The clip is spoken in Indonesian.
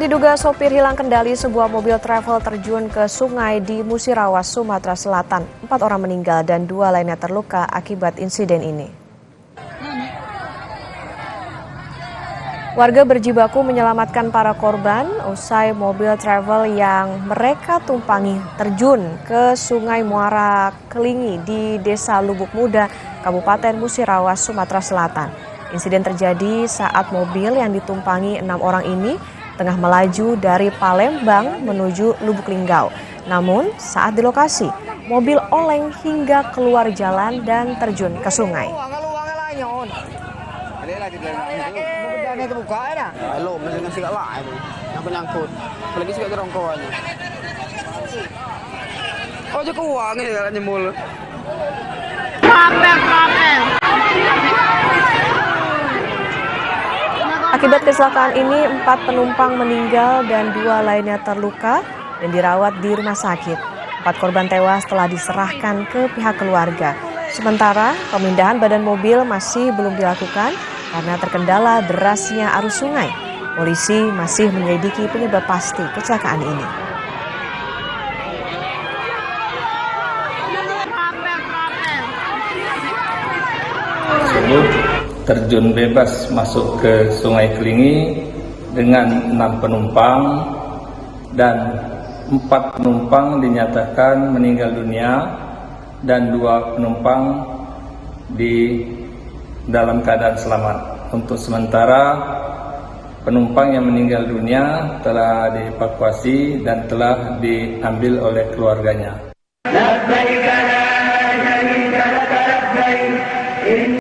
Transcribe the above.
Diduga sopir hilang kendali, sebuah mobil travel terjun ke sungai di Musirawas, Sumatera Selatan. 4 orang meninggal dan 2 lainnya terluka akibat insiden ini. Warga berjibaku menyelamatkan para korban usai mobil travel yang mereka tumpangi terjun ke Sungai Muara Kelingi di Desa Lubuk Muda, Kabupaten Musirawas, Sumatera Selatan. Insiden terjadi saat mobil yang ditumpangi 6 orang ini tengah melaju dari Palembang menuju Lubuk Linggau. Namun saat di lokasi, mobil oleng hingga keluar jalan dan terjun ke sungai. Akibat kecelakaan ini, 4 penumpang meninggal dan 2 lainnya terluka dan dirawat di rumah sakit. 4 korban tewas telah diserahkan ke pihak keluarga. Sementara pemindahan badan mobil masih belum dilakukan karena terkendala derasnya arus sungai. Polisi masih menyelidiki penyebab pasti kecelakaan ini. Terjun bebas masuk ke Sungai Kelingi dengan 6 penumpang dan 4 penumpang dinyatakan meninggal dunia dan 2 penumpang di dalam keadaan selamat. Untuk sementara penumpang yang meninggal dunia telah dievakuasi dan telah diambil oleh keluarganya.